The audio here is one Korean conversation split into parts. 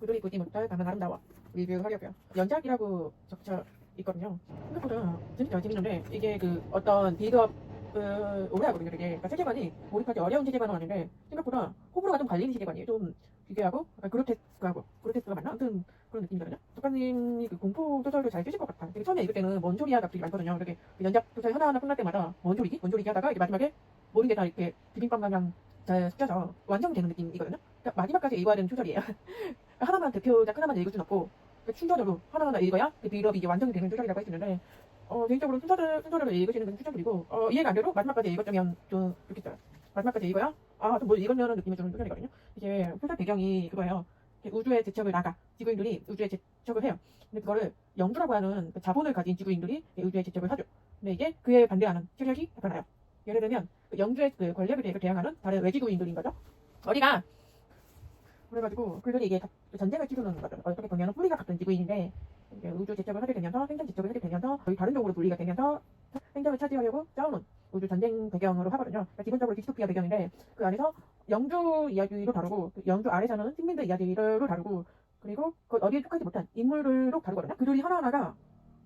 구두리 꾸지 못할 가면 아름다워 리뷰하려고요. 연작이라고 적혀 있거든요. 생각보다 진짜 재밌는데 이게 그 어떤 비교업 오래 하거든요. 되게 그러니까 세계관이 몰입하기 어려운 세계관은 아닌데 생각보다 호불호가 좀 갈리는 세계관이에요. 좀 비교하고 약간 그로테스크가 맞나? 아무튼 그런 느낌이거든요. 작가님이 그 공포 소설도 잘 쓰실 것 같아. 되게 처음에 읽을 때는 먼조리아가 되게 많거든요. 이렇게 그 연작 소설 하나하나 끝날 때마다 먼조리기 하다가 이제 마지막에 모든 게 다 이렇게 비빔밥 마냥 잘 섞여서 완성되는 느낌이거든요. 그러니까 마지막까지 읽어야 되는 소설이에요. 하나만 대표작 하나만 읽을 순 없고 그러니까 순서대로 하나하나 읽어야 그 비럽이 이게 완성이 되는 소설이라고 할 수 있는데 개인적으로 순서대로 읽으시는 건 추천드리고 이해가 안 돼도 마지막까지 읽었다면 좀 좋겠어요. 마지막까지 읽어야 좀 뭘 읽었냐는 느낌이 드는 소설이거든요. 이게 소설 배경이 그거예요. 우주의 제척을 지구인들이 우주에 제척을 해요. 근데 그거를 영주라고 하는 그 자본을 가진 지구인들이 우주에 제척을 하죠. 근데 이게 그에 반대하는 세력이 나타나요. 예를 들면 그 영주의 그 권력에 대해서 대항하는 다른 외지구인들인 거죠. 어디가 그래가지고 그들이 이게 전쟁을 치르는 거죠. 어떻게 보면 뿌리가 같은 지구인인데 이제 우주 제척을 하게 되면서 생전 제척을 하게 되면서 거의 다른 쪽으로 분리가 되면서 생존을 차지하려고 싸우는 우주 전쟁 배경으로 하거든요. 그러니까 기본적으로 디스토피아 배경인데 그 안에서 영주 이야기로 다루고 그 영주 아래서는 식민들 이야기로 다루고 그리고 그 어디에 속하지 못한 인물들로 다루거든요. 그들이 하나하나가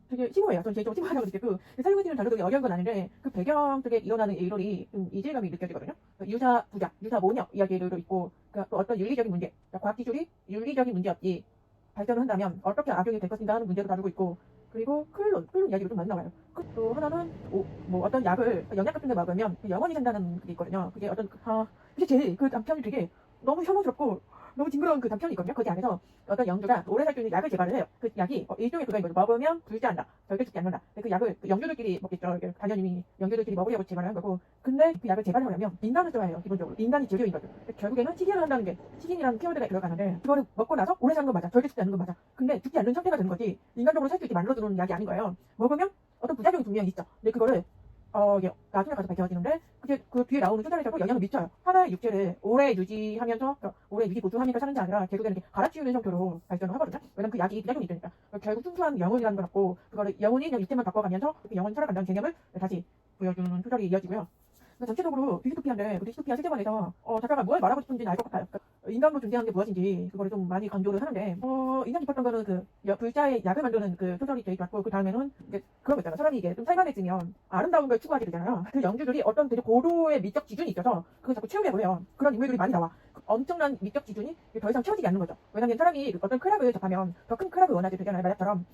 되게 심오해요. 전 개인적으로 심오하다고 느꼈고 사용해지는 단어들이 어려운 건 아닌데 그 배경 속에 일어나는 일들이 좀 이질감이 느껴지거든요. 유사 부자, 유사 모녀 이야기도 있고 또 어떤 윤리적인 문제, 과학기술이 윤리적인 문제 없이 발전을 한다면 어떻게 악용이 될 것인가 하는 문제도 다루고 있고 그리고 클론 이야기도 좀 많이 나와요. 또 하나는 뭐 어떤 약을 영약 같은 데 먹으면 영원히 산다는 게 있거든요. 그게 어떤 그게 제일 그 단편이 되게 너무 혐오스럽고 너무 징그러운 그 단편이 있거든요. 거기 안에서 어떤 영주가 오래 살 수 있는 약을 개발을 해요. 그 약이 일종의 그거인 거죠. 먹으면 불자한다. 절대 죽지 않는다. 그 약을 그 영주들끼리 먹겠죠. 당연히 영주들끼리 먹으려고 개발을 한 거고. 근데 그 약을 개발하려면 인간을 써야 해요. 기본적으로. 인간이 재료인 거죠. 결국에는 식인을 한다는 게 식인이라는 키워드가 들어가는데 그거를 먹고 나서 오래 사는 건 맞아. 절대 죽지 않는 건 맞아. 근데 죽지 않는 상태가 되는 거지 인간적으로 살 수 있게 만들어주는 약이 아닌 거예요. 먹으면 어떤 부작용이 분명히 있죠. 근데 그거를 이게 나중에 가서 밝혀지는데 그게 그 뒤에 나오는 수단에서도 영향을 미쳐요. 하나의 육체를 오래 유지하면서 오래 유지 보존하면서 사는 게 아니라 결국에는 이렇게 갈아치우는 형태로 발전을 하거든요. 왜냐면 그 약이 부작용이 있으니까 결국 순수한 영혼이라는 걸 갖고 그거를 영혼이 그냥 육체만 바꿔가면서 영혼이 살아간다는 개념을 다시 보여주는 소설이 이어지고요. 전체적으로 디스토피아인데 그 디스토피아 세계관에서 작가가 뭘 말하고 싶은지는 알 것 같아요. 그러니까 인간으로 존재하는 게 무엇인지 그거를 좀 많이 강조를 하는데 인상 깊었던 거는 그 불자의 약을 만드는 그 소설이 되게 좋았고 그 다음에는 이제 그런 거 있잖아. 사람이 이게 좀 살만해지면 아름다운 걸 추구하게 되잖아요. 그 영주들이 어떤 되게 고도의 미적 기준이 있어서 그걸 자꾸 채우려고 해요. 그런 인물들이 많이 나와. 엄청난 미적 기준이 더 이상 채워지지 않는 거죠. 왜냐면 사람이 어떤 쾌락을 접하면 더 큰 쾌락을 원하게 되잖아요. 마약처럼.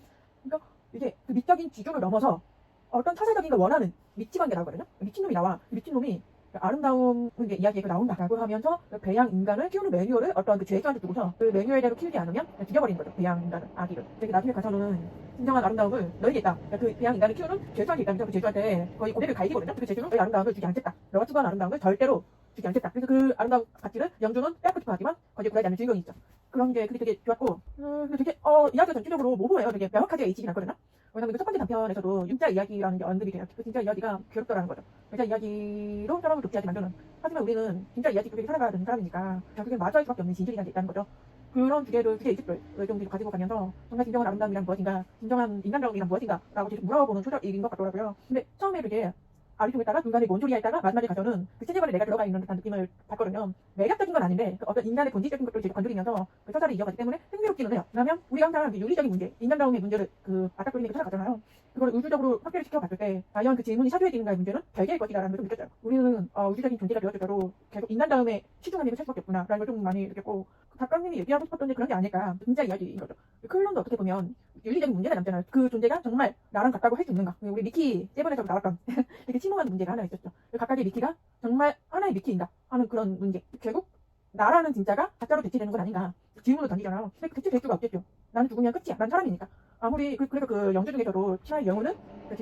그러니까 이게 그 미적인 기준을 넘어서 어떤 타사적인 걸 원하는 미치광이 나오거든요. 미친놈이 나와. 미친놈이 아름다운 이야기가 나온다라고 하면서 배양 인간을 키우는 매뉴얼을 어떤 그 죄수한테 두고서 그 매뉴얼대로 키우지 않으면 죽여버리는 거죠. 배양 인간을, 아기를. 그래서 나중에 가서는 진정한 아름다움을 너에게 있다. 그 배양 인간을 키우는 죄수한테 있다면서 그 죄수한테 거의 고개를 갈기거든요. 그 죄수는 너의 아름다움을 주지 않겠다. 너가 추구하는 아름다움을 절대로 주지 않겠다. 그래서 그 아름다운 가치를 영주는 빼앗고 싶어 하지만 거기에 굴하지 않는 주인공이 있죠. 그런 게 그게 되게 좋았고 근데 되게 이야기가 전체적으로 모호해요. 되게 명확하게 이치긴 않거든요. 왜냐면 그 첫 번째 단편에서도 진짜 이야기라는 게 언급이 돼요. 그 진짜 이야기가 괴롭더라는 거죠. 진짜 이야기로 사람을 독재하게 만드는. 하지만 우리는 진짜 이야기 속에 살아가는 사람이니까 결국엔 마주할 수밖에 없는 진실이라는 게 있다는 거죠. 그런 주제 의식을 좀 가지고 가면서 정말 진정한 아름다움이란 무엇인가, 진정한 인간다움이란 무엇인가 라고 계속 물어보는 소설인 것 같더라고요. 근데 처음에 그게 아리송했다가 중간에 몬조리아 했다가 마지막에 가서는 그 세계관에 내가 들어가 있는 듯한 느낌을 받거든요. 매력적인 건 아닌데 그 어떤 인간의 본질적인 것들을 계속 건드리면서 그 서사를 이어가기 때문에 흥미롭기는 해요. 왜냐면 우리가 항상 그 윤리적인 문제, 인간다움의 문제를 그 바닥돌리면서 살아가잖아요. 그걸 우주적으로 확대를 시켜봤을 때 과연 그 질문이 사주해지는가의 문제는 별개일 것이라는 걸 좀 느꼈어요. 우리는 우주적인 존재가 되어주더라도 계속 인간다움에 치중하면서 살 수밖에 없구나라는 걸 좀 많이 느꼈고 작가님이 얘기하고 싶었던 게 그런 게 아닐까. 진짜 이야기인 거죠. 클론도 어떻게 보면 윤리적인 문제가 남잖아요. 그 존재가 정말 나랑 같다고 할 수 있는가. 우리 미키 세븐에서 나왔던 되게 심오한 문제가 하나 있었죠. 각각의 미키가 정말 하나의 미키인가 하는 그런 문제. 결국 나라는 진짜가 가짜로 대체되는 건 아닌가. 질문을 던지잖아요. 근데 대체될 수가 없겠죠. 나는 죽으면 끝이야. 난 사람이니까. 아무리 그래서 그 영주 중에서도 치아의 영혼은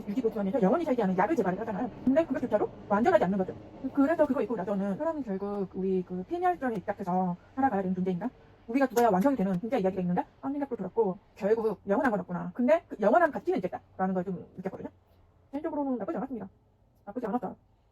유지보수하면서 영원히 살지 않은 약을 개발을 하잖아요. 근데 그것조차도 완전하지 않는 거죠. 그래서 그거 있고 나서는 사람은 결국 우리 그 폐멸전에 입닥해서 살아가야 되는 존재인가? 우리가 죽어야 완성이 되는 진짜 이야기가 있는가? 하는 생각도 들었고 결국 영원한 건 없구나. 근데 그 영원한 가치는 있겠다 라는 걸 좀